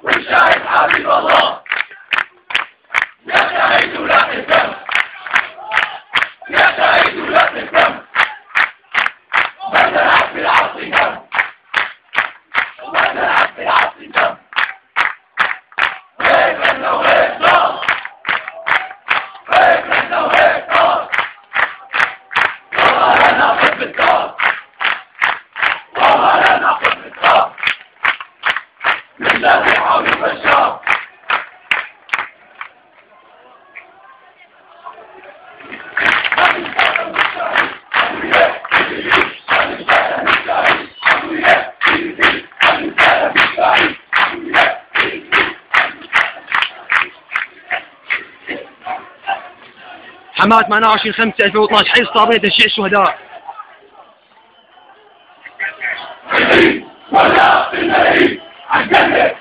والشاهد حبيب الله يا شهيد لا تهتم يا شهيد لا تهتم بدأت في العصر دم بدأت في العصر دم هيك احنا وهيك صار هيك احنا وهيك صار والله انا احب الدار والله انا احب الدار لله حول البشار حماة 28/5/2012 حي الصابرية تشييع الشهداء. ولا في النهي عن جنة